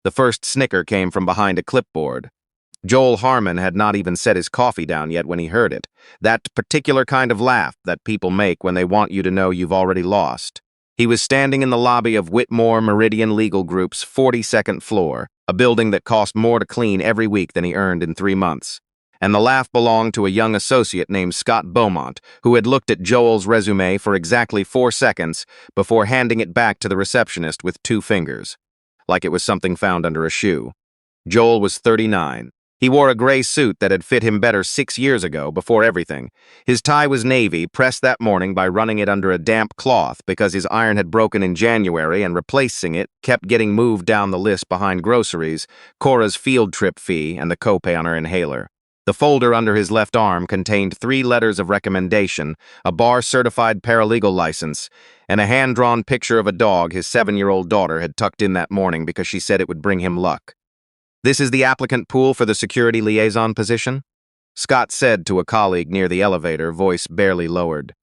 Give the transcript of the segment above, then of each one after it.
The first snicker came from behind a clipboard. Joel Harmon had not even set his coffee down yet when he heard it. That particular kind of laugh that people make when they want you to know you've already lost. He was standing in the lobby of Whitmore Meridian Legal Group's 42nd floor, a building that cost more to clean every week than he earned in 3 months. And the laugh belonged to a young associate named Scott Beaumont, who had looked at Joel's resume for exactly 4 seconds before handing it back to the receptionist with 2 fingers, like it was something found under a shoe. Joel was 39. He wore a gray suit that had fit him better 6 years ago, before everything. His tie was navy, pressed that morning by running it under a damp cloth because his iron had broken in January and replacing it kept getting moved down the list behind groceries, Cora's field trip fee, and the copay on her inhaler. The folder under his left arm contained 3 letters of recommendation, a bar-certified paralegal license, and a hand-drawn picture of a dog his 7-year-old daughter had tucked in that morning because she said it would bring him luck. "This is the applicant pool for the security liaison position?" Scott said to a colleague near the elevator, voice barely lowered.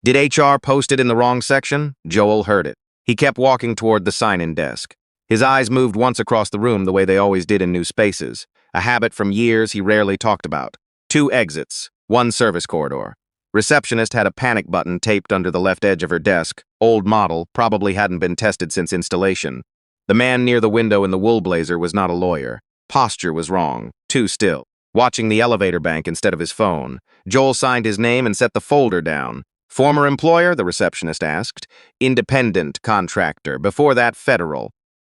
"Did HR post it in the wrong section?" Joel heard it. He kept walking toward the sign-in desk. His eyes moved once across the room the way they always did in new spaces, a habit from years he rarely talked about. 2 exits, 1 service corridor. Receptionist had a panic button taped under the left edge of her desk, old model, probably hadn't been tested since installation. The man near the window in the wool blazer was not a lawyer. Posture was wrong, too still. Watching the elevator bank instead of his phone, Joel signed his name and set the folder down. "Former employer?" the receptionist asked. "Independent contractor. Before that, federal."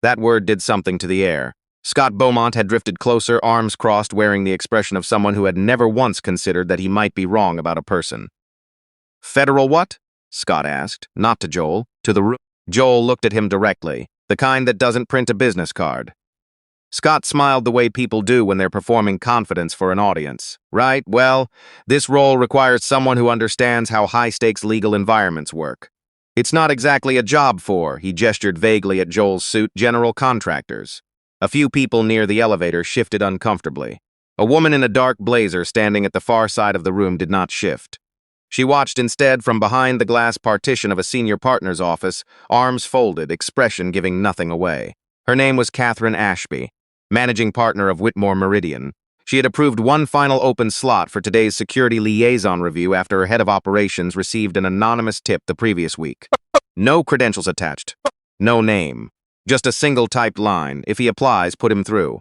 That word did something to the air. Scott Beaumont had drifted closer, arms crossed, wearing the expression of someone who had never once considered that he might be wrong about a person. "Federal what?" Scott asked, not to Joel, to the room. Joel looked at him directly. "The kind that doesn't print a business card." Scott smiled the way people do when they're performing confidence for an audience. "Right, well, this role requires someone who understands how high-stakes legal environments work. It's not exactly a job for," he gestured vaguely at Joel's suit, "general contractors." A few people near the elevator shifted uncomfortably. A woman in a dark blazer standing at the far side of the room did not shift. She watched instead from behind the glass partition of a senior partner's office, arms folded, expression giving nothing away. Her name was Catherine Ashby, managing partner of Whitmore Meridian. She had approved 1 final open slot for today's security liaison review after her head of operations received an anonymous tip the previous week. No credentials attached. No name. Just a single typed line. "If he applies, put him through."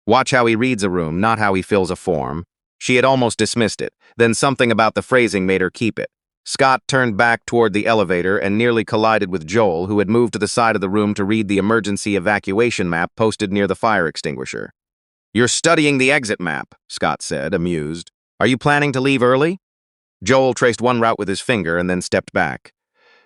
Watch how he reads a room, not how he fills a form. She had almost dismissed it, then something about the phrasing made her keep it. Scott turned back toward the elevator and nearly collided with Joel, who had moved to the side of the room to read the emergency evacuation map posted near the fire extinguisher. "You're studying the exit map," Scott said, amused. "Are you planning to leave early?" Joel traced one route with his finger and then stepped back.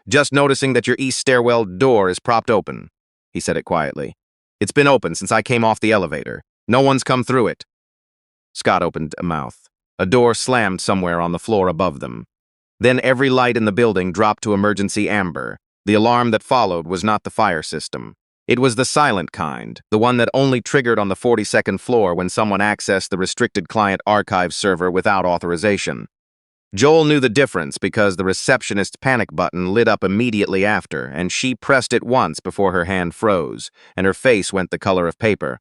"Just noticing that your east stairwell door is propped open." He said it quietly. "It's been open since I came off the elevator. No one's come through it." Scott opened a mouth. A door slammed somewhere on the floor above them. Then every light in the building dropped to emergency amber. The alarm that followed was not the fire system. It was the silent kind, the one that only triggered on the 42nd floor when someone accessed the restricted client archive server without authorization. Joel knew the difference because the receptionist's panic button lit up immediately after, and she pressed it once before her hand froze, and her face went the color of paper.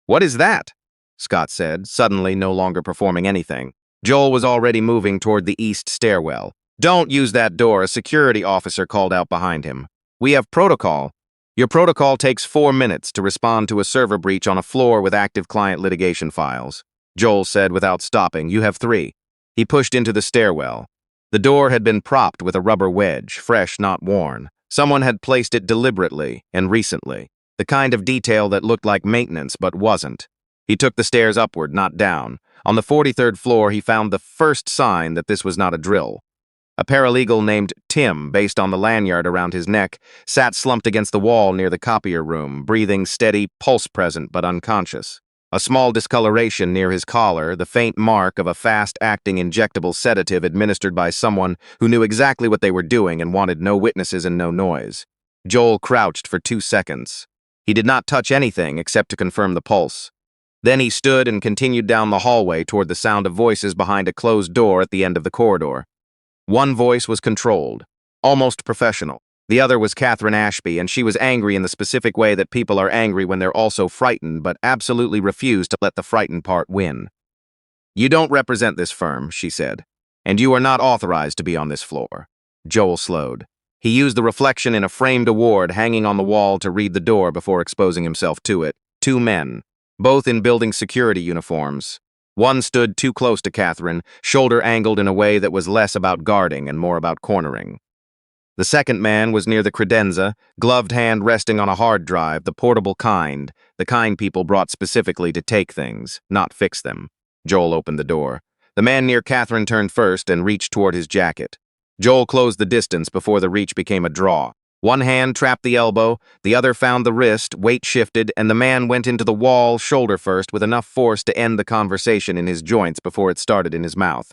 "What is that?" Scott said, suddenly no longer performing anything. Joel was already moving toward the east stairwell. "Don't use that door," a security officer called out behind him. "We have protocol. Your protocol takes 4 minutes to respond to a server breach on a floor with active client litigation files." Joel said without stopping, "You have 3. He pushed into the stairwell. The door had been propped with a rubber wedge, fresh, not worn. Someone had placed it deliberately and recently, the kind of detail that looked like maintenance but wasn't. He took the stairs upward, not down. On the 43rd floor, he found the first sign that this was not a drill. A paralegal named Tim, based on the lanyard around his neck, sat slumped against the wall near the copier room, breathing steady, pulse present but unconscious. A small discoloration near his collar, the faint mark of a fast-acting injectable sedative administered by someone who knew exactly what they were doing and wanted no witnesses and no noise. Joel crouched for 2 seconds. He did not touch anything except to confirm the pulse. Then he stood and continued down the hallway toward the sound of voices behind a closed door at the end of the corridor. One voice was controlled, almost professional. The other was Catherine Ashby, and she was angry in the specific way that people are angry when they're also frightened, but absolutely refused to let the frightened part win. "You don't represent this firm," she said, "and you are not authorized to be on this floor." Joel slowed. He used the reflection in a framed award hanging on the wall to read the door before exposing himself to it. Two men, both in building security uniforms. One stood too close to Catherine, shoulder angled in a way that was less about guarding and more about cornering. The second man was near the credenza, gloved hand resting on a hard drive, the portable kind, the kind people brought specifically to take things, not fix them. Joel opened the door. The man near Catherine turned first and reached toward his jacket. Joel closed the distance before the reach became a draw. One hand trapped the elbow, the other found the wrist, weight shifted, and the man went into the wall shoulder first with enough force to end the conversation in his joints before it started in his mouth.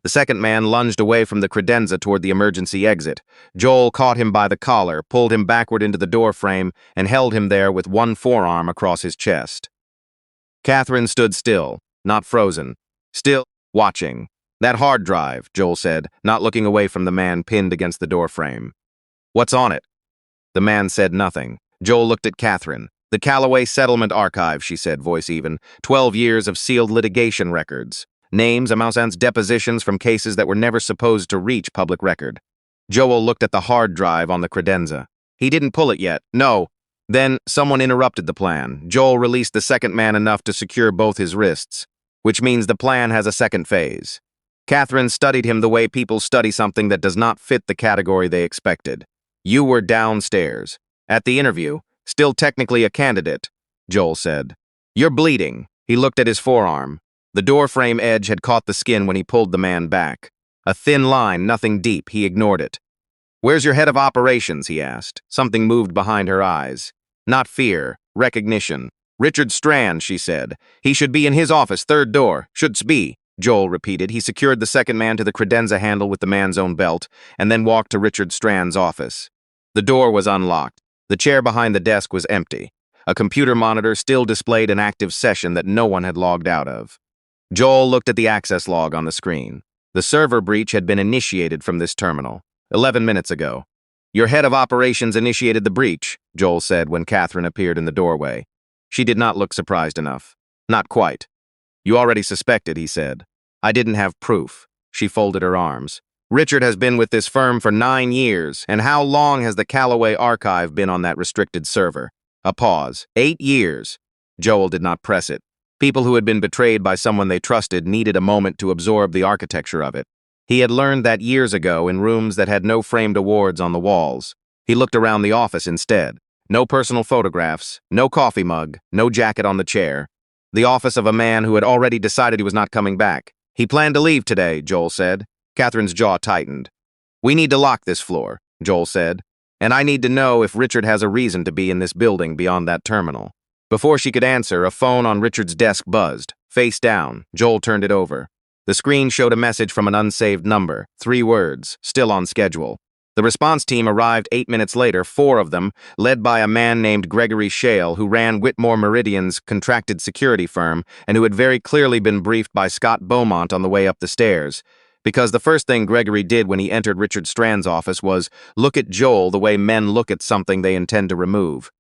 The second man lunged away from the credenza toward the emergency exit. Joel caught him by the collar, pulled him backward into the door frame, and held him there with one forearm across his chest. Catherine stood still, not frozen, still watching. "That hard drive," Joel said, not looking away from the man pinned against the door frame. "What's on it?" The man said nothing. Joel looked at Catherine. "The Callaway Settlement Archive," she said, voice even. 12 years of sealed litigation records. Names, amounts, depositions from cases that were never supposed to reach public record. Joel looked at the hard drive on the credenza. "He didn't pull it yet. No." Then someone interrupted the plan. Joel released the second man enough to secure both his wrists, which means the plan has a second phase. Catherine studied him the way people study something that does not fit the category they expected. "You were downstairs. At the interview. Still technically a candidate," Joel said. "You're bleeding." He looked at his forearm. The door frame edge had caught the skin when he pulled the man back. A thin line, nothing deep. He ignored it. "Where's your head of operations?" he asked. Something moved behind her eyes. Not fear, recognition. "Richard Strand," she said. "He should be in his office, third door. Should be," Joel repeated. He secured the second man to the credenza handle with the man's own belt, and then walked to Richard Strand's office. The door was unlocked. The chair behind the desk was empty. A computer monitor still displayed an active session that no one had logged out of. Joel looked at the access log on the screen. The server breach had been initiated from this terminal 11 minutes ago. "Your head of operations initiated the breach," Joel said when Catherine appeared in the doorway. She did not look surprised enough. "Not quite." "You already suspected," he said. "I didn't have proof." She folded her arms. "Richard has been with this firm for 9 years, and how long has the Callaway archive been on that restricted server?" A pause. 8 years. Joel did not press it. People who had been betrayed by someone they trusted needed a moment to absorb the architecture of it. He had learned that years ago in rooms that had no framed awards on the walls. He looked around the office instead. No personal photographs, no coffee mug, no jacket on the chair. The office of a man who had already decided he was not coming back. "He planned to leave today," Joel said. Catherine's jaw tightened. "We need to lock this floor," Joel said. "And I need to know if Richard has a reason to be in this building beyond that terminal." Before she could answer, a phone on Richard's desk buzzed. Face down, Joel turned it over. The screen showed a message from an unsaved number. 3 words, "Still on schedule." The response team arrived 8 minutes later, 4 of them, led by a man named Gregory Shale, who ran Whitmore Meridian's contracted security firm and who had very clearly been briefed by Scott Beaumont on the way up the stairs. Because the first thing Gregory did when he entered Richard Strand's office was look at Joel the way men look at something they intend to remove.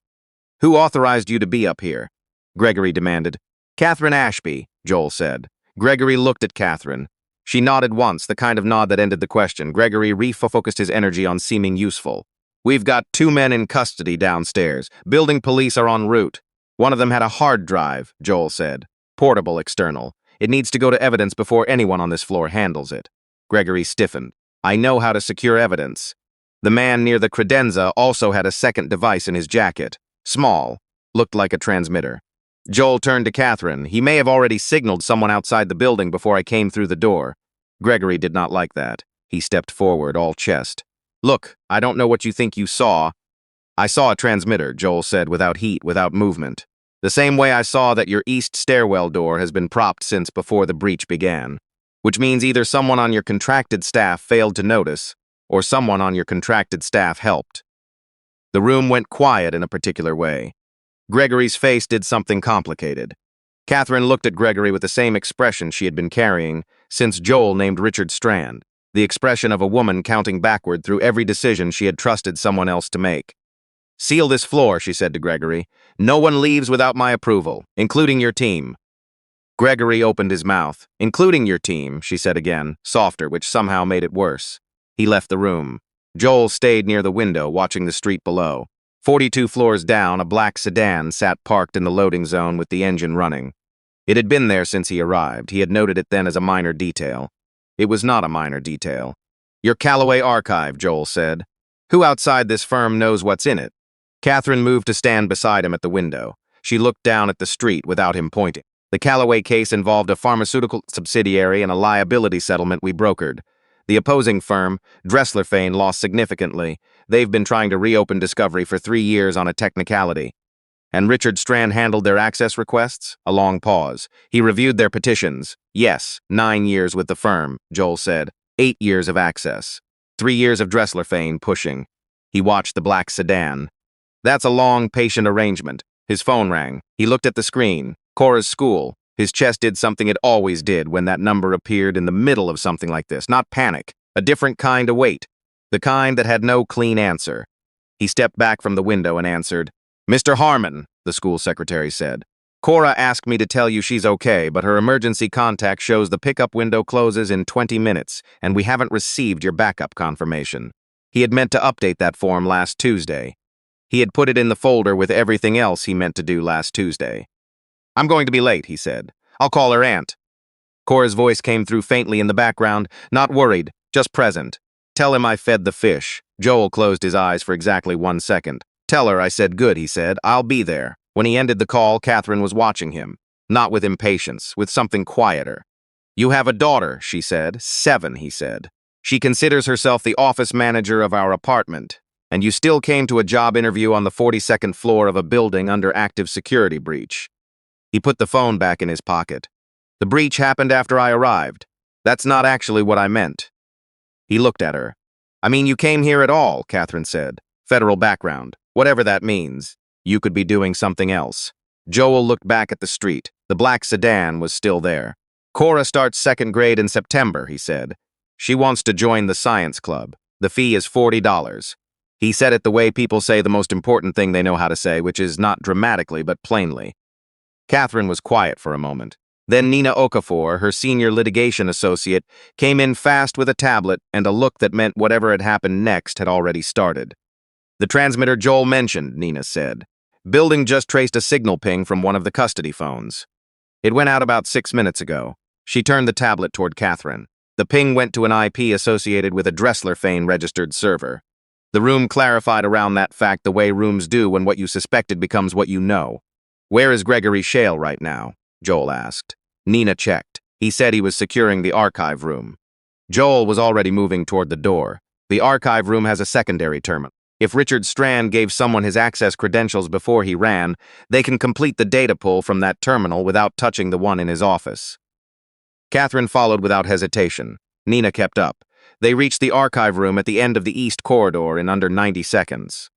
"Who authorized you to be up here?" Gregory demanded. "Catherine Ashby," Joel said. Gregory looked at Catherine. She nodded once, the kind of nod that ended the question. Gregory refocused his energy on seeming useful. "We've got 2 men in custody downstairs. Building police are en route. One of them had a hard drive," Joel said. "Portable, external. It needs to go to evidence before anyone on this floor handles it." Gregory stiffened. "I know how to secure evidence." The man near the credenza also had a second device in his jacket. Small, looked like a transmitter. Joel turned to Catherine. "He may have already signaled someone outside the building before I came through the door." Gregory did not like that. He stepped forward, all chest. "Look, I don't know what you think you saw." "I saw a transmitter," Joel said, without heat, without movement. "The same way I saw that your east stairwell door has been propped since before the breach began. Which means either someone on your contracted staff failed to notice, or someone on your contracted staff helped." The room went quiet in a particular way. Gregory's face did something complicated. Catherine looked at Gregory with the same expression she had been carrying since Joel named Richard Strand. the expression of a woman counting backward through every decision she had trusted someone else to make. "Seal this floor," she said to Gregory. "No one leaves without my approval, including your team." Gregory opened his mouth. "Including your team," she said again, softer, which somehow made it worse. He left the room. Joel stayed near the window, watching the street below. 42 floors down, a black sedan sat parked in the loading zone with the engine running. It had been there since he arrived. He had noted it then as a minor detail. It was not a minor detail. "Your Callaway archive," Joel said. "Who outside this firm knows what's in it?" Catherine moved to stand beside him at the window. She looked down at the street without him pointing. "The Callaway case involved a pharmaceutical subsidiary and a liability settlement we brokered. The opposing firm, Dressler-Fein, lost significantly. They've been trying to reopen Discovery for 3 years on a technicality. And Richard Strand handled their access requests?" A long pause. "He reviewed their petitions. Yes, 9 years with the firm," Joel said. 8 years of access. 3 years of Dressler-Fein pushing." He watched the black sedan. "That's a long, patient arrangement." His phone rang. He looked at the screen. Cora's school. His chest did something it always did when that number appeared in the middle of something like this. Not panic. A different kind of weight. The kind that had no clean answer. He stepped back from the window and answered. "Mr. Harmon," the school secretary said. "Cora asked me to tell you she's okay, but her emergency contact shows the pickup window closes in 20 minutes, and we haven't received your backup confirmation." He had meant to update that form last Tuesday. He had put it in the folder with everything else he meant to do last Tuesday. "I'm going to be late," he said. "I'll call her aunt." Cora's voice came through faintly in the background, not worried, just present. "Tell him I fed the fish." Joel closed his eyes for exactly 1 second. "Tell her I said good," he said. "I'll be there." When he ended the call, Catherine was watching him. Not with impatience, with something quieter. "You have a daughter," she said. 7, he said. "She considers herself the office manager of our apartment. And you still came to a job interview on the 42nd floor of a building under active security breach." He put the phone back in his pocket. "The breach happened after I arrived. That's not actually what I meant." He looked at her. "I mean, you came here at all," Catherine said. "Federal background. Whatever that means. You could be doing something else." Joel looked back at the street. The black sedan was still there. "Cora starts 2nd grade in September," he said. "She wants to join the science club. The fee is $40. He said it the way people say the most important thing they know how to say, which is not dramatically but plainly. Catherine was quiet for a moment. Then Nina Okafor, her senior litigation associate, came in fast with a tablet and a look that meant whatever had happened next had already started. "The transmitter Joel mentioned," Nina said. "Building just traced a signal ping from one of the custody phones. It went out about 6 minutes ago." She turned the tablet toward Catherine. "The ping went to an IP associated with a Dressler-Fein registered server." The room clarified around that fact the way rooms do when what you suspected becomes what you know. "Where is Gregory Shale right now?" Joel asked. Nina checked. "He said he was securing the archive room." Joel was already moving toward the door. "The archive room has a secondary terminal. If Richard Strand gave someone his access credentials before he ran, they can complete the data pull from that terminal without touching the one in his office." Catherine followed without hesitation. Nina kept up. They reached the archive room at the end of the east corridor in under 90 seconds.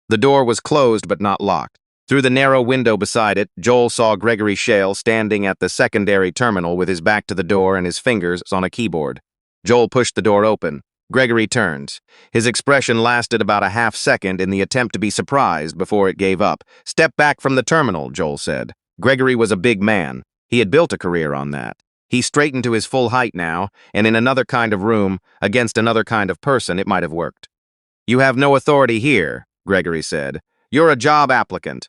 The door was closed but not locked. Through the narrow window beside it, Joel saw Gregory Shale standing at the secondary terminal with his back to the door and his fingers on a keyboard. Joel pushed the door open. Gregory turned. His expression lasted about a half-second in the attempt to be surprised before it gave up. "Step back from the terminal," Joel said. Gregory was a big man. He had built a career on that. He straightened to his full height now, and in another kind of room, against another kind of person, it might have worked. "You have no authority here," Gregory said. "You're a job applicant."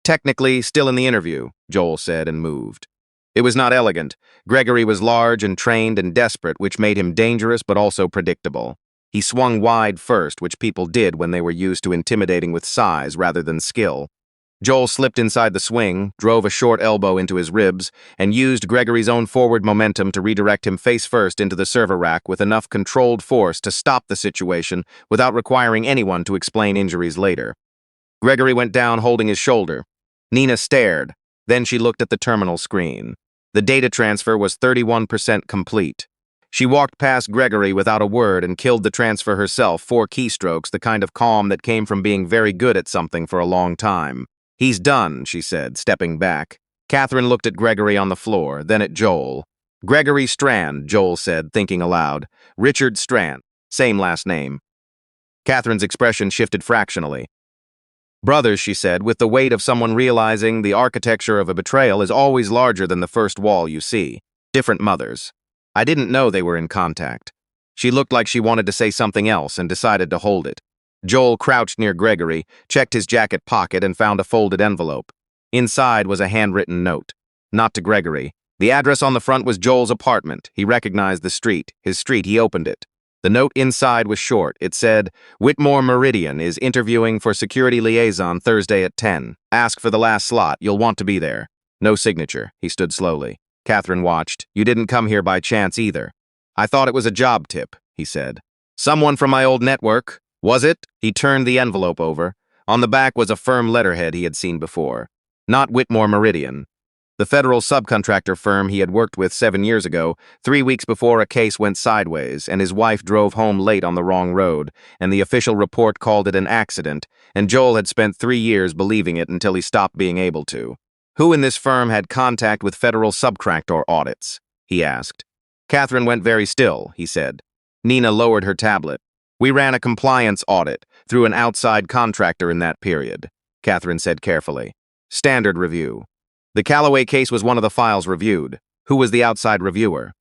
"Technically, still in the interview," Joel said and moved. It was not elegant. Gregory was large and trained and desperate, which made him dangerous but also predictable. He swung wide first, which people did when they were used to intimidating with size rather than skill. Joel slipped inside the swing, drove a short elbow into his ribs, and used Gregory's own forward momentum to redirect him face first into the server rack with enough controlled force to stop the situation without requiring anyone to explain injuries later. Gregory went down holding his shoulder. Nina stared. Then she looked at the terminal screen. The data transfer was 31% complete. She walked past Gregory without a word and killed the transfer herself, 4 keystrokes, the kind of calm that came from being very good at something for a long time. "He's done," she said, stepping back. Catherine looked at Gregory on the floor, then at Joel. Gregory Strand, Joel said, thinking aloud. Richard Strand. Same last name. Catherine's expression shifted fractionally. Brothers, she said, with the weight of someone realizing the architecture of a betrayal is always larger than the first wall you see. Different mothers. I didn't know they were in contact. She looked like she wanted to say something else and decided to hold it. Joel crouched near Gregory, checked his jacket pocket, and found a folded envelope. Inside was a handwritten note. Not to Gregory. The address on the front was Joel's apartment. He recognized the street. His street, he opened it. The note inside was short. It said, Whitmore Meridian is interviewing for security liaison Thursday at 10. Ask for the last slot. You'll want to be there. No signature. He stood slowly. Catherine watched. You didn't come here by chance either. I thought it was a job tip, he said. Someone from my old network. Was it? He turned the envelope over. On the back was a firm letterhead he had seen before. Not Whitmore Meridian. The federal subcontractor firm he had worked with 7 years ago, 3 weeks before a case went sideways, and his wife drove home late on the wrong road, and the official report called it an accident, and Joel had spent 3 years believing it until he stopped being able to. Who in this firm had contact with federal subcontractor audits? He asked. Catherine went very still, he said. Nina lowered her tablet. We ran a compliance audit through an outside contractor in that period, Catherine said carefully. Standard review. The Callaway case was one of the files reviewed. Who was the outside reviewer?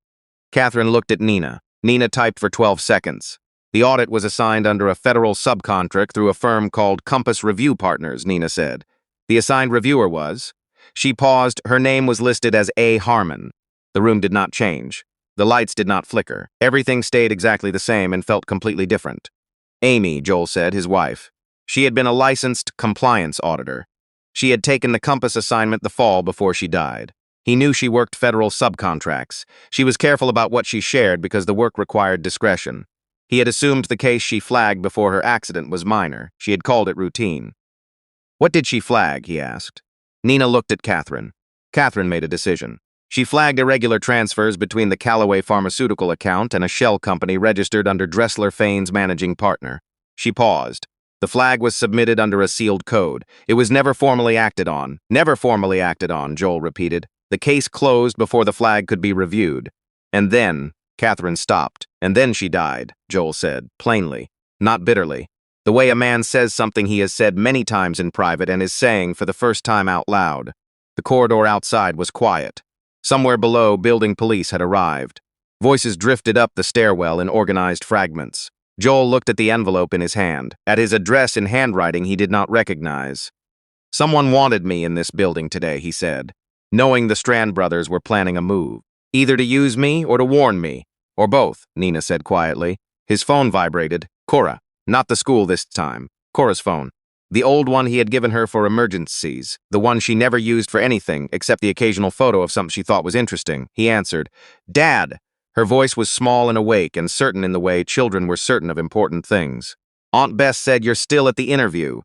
Catherine looked at Nina. Nina typed for 12 seconds. The audit was assigned under a federal subcontract through a firm called Compass Review Partners, Nina said. The assigned reviewer was? She paused. Her name was listed as A. Harmon. The room did not change. The lights did not flicker. Everything stayed exactly the same and felt completely different. Amy, Joel said, his wife. She had been a licensed compliance auditor. She had taken the Compass assignment the fall before she died. He knew she worked federal subcontracts. She was careful about what she shared because the work required discretion. He had assumed the case she flagged before her accident was minor. She had called it routine. What did she flag, he asked. Nina looked at Catherine. Catherine made a decision. She flagged irregular transfers between the Callaway pharmaceutical account and a shell company registered under Dressler Fain's managing partner. She paused. The flag was submitted under a sealed code. It was never formally acted on. Never formally acted on, Joel repeated. The case closed before the flag could be reviewed. And then, Catherine stopped. And then she died, Joel said, plainly, not bitterly. The way a man says something he has said many times in private and is saying for the first time out loud. The corridor outside was quiet. Somewhere below, building police had arrived. Voices drifted up the stairwell in organized fragments. Joel looked at the envelope in his hand, at his address in handwriting he did not recognize. Someone wanted me in this building today, he said, knowing the Strand brothers were planning a move. Either to use me or to warn me. Or both, Nina said quietly. His phone vibrated. Cora. Not the school this time. Cora's phone. The old one he had given her for emergencies. The one she never used for anything except the occasional photo of something she thought was interesting. He answered. Dad. Her voice was small and awake and certain in the way children were certain of important things. Aunt Bess said you're still at the interview.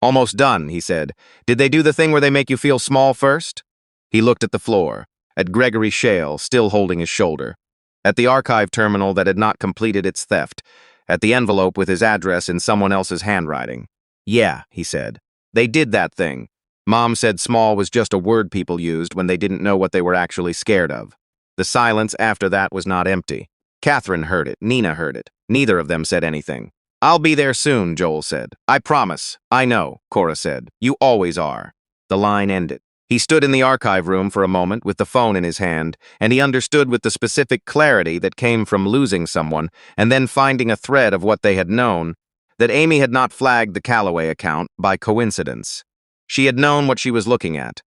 Almost done, he said. Did they do the thing where they make you feel small first? He looked at the floor, at Gregory Shale, still holding his shoulder, at the archive terminal that had not completed its theft, at the envelope with his address in someone else's handwriting. Yeah, he said. They did that thing. Mom said small was just a word people used when they didn't know what they were actually scared of. The silence after that was not empty. Catherine heard it. Nina heard it. Neither of them said anything. I'll be there soon, Joel said. I promise. I know, Cora said. You always are. The line ended. He stood in the archive room for a moment with the phone in his hand, and he understood with the specific clarity that came from losing someone and then finding a thread of what they had known, that Amy had not flagged the Callaway account by coincidence. She had known what she was looking at.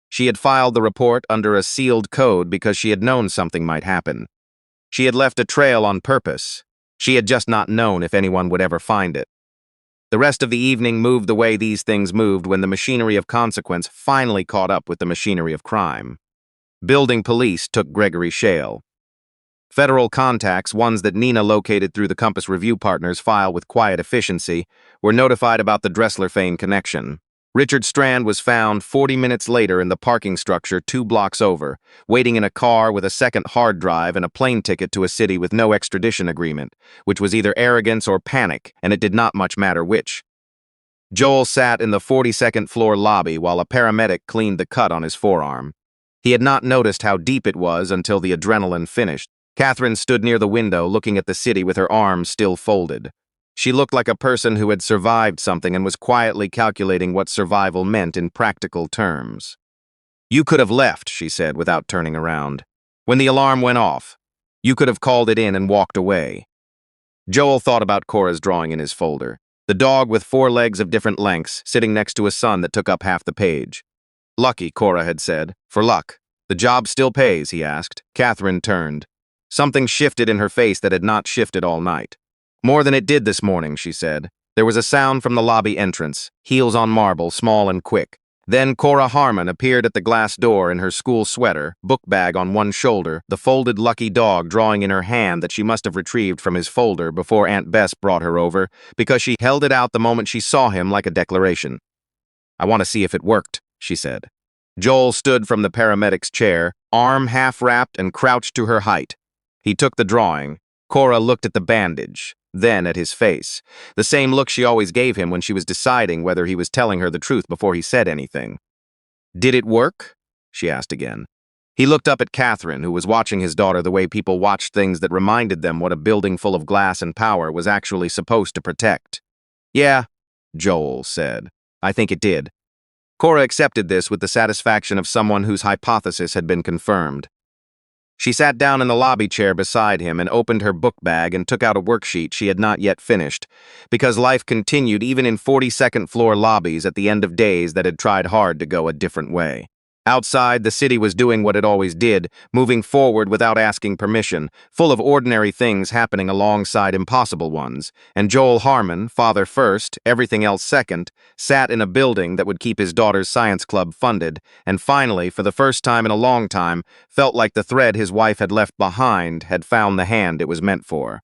She had filed the report under a sealed code because she had known something might happen. She had left a trail on purpose. She had just not known if anyone would ever find it. The rest of the evening moved the way these things moved when the machinery of consequence finally caught up with the machinery of crime. Building police took Gregory Shale. Federal contacts, ones that Nina located through the Compass Review Partners file with quiet efficiency, were notified about the Dressler Fain connection. Richard Strand was found 40 minutes later in the parking structure 2 blocks over, waiting in a car with a second hard drive and a plane ticket to a city with no extradition agreement, which was either arrogance or panic, and it did not much matter which. Joel sat in the 42nd floor lobby while a paramedic cleaned the cut on his forearm. He had not noticed how deep it was until the adrenaline finished. Catherine stood near the window looking at the city with her arms still folded. She looked like a person who had survived something and was quietly calculating what survival meant in practical terms. "You could have left," she said without turning around. "When the alarm went off, you could have called it in and walked away." Joel thought about Cora's drawing in his folder. The dog with 4 legs of different lengths sitting next to a sun that took up half the page. "Lucky," Cora had said. "For luck. The job still pays," he asked. Catherine turned. Something shifted in her face that had not shifted all night. "More than it did this morning," she said. There was a sound from the lobby entrance, heels on marble, small and quick. Then Cora Harmon appeared at the glass door in her school sweater, book bag on one shoulder, the folded Lucky dog drawing in her hand that she must have retrieved from his folder before Aunt Bess brought her over, because she held it out the moment she saw him like a declaration. "I want to see if it worked," she said. Joel stood from the paramedic's chair, arm half-wrapped and crouched to her height. He took the drawing. Cora looked at the bandage, then at his face, the same look she always gave him when she was deciding whether he was telling her the truth before he said anything. "Did it work?" she asked again. He looked up at Catherine, who was watching his daughter the way people watched things that reminded them what a building full of glass and power was actually supposed to protect. "Yeah," Joel said. "I think it did." Cora accepted this with the satisfaction of someone whose hypothesis had been confirmed. She sat down in the lobby chair beside him and opened her book bag and took out a worksheet she had not yet finished, because life continued even in 42nd floor lobbies at the end of days that had tried hard to go a different way. Outside, the city was doing what it always did, moving forward without asking permission, full of ordinary things happening alongside impossible ones, and Joel Harmon, father first, everything else second, sat in a building that would keep his daughter's science club funded, and finally, for the first time in a long time, felt like the thread his wife had left behind had found the hand it was meant for.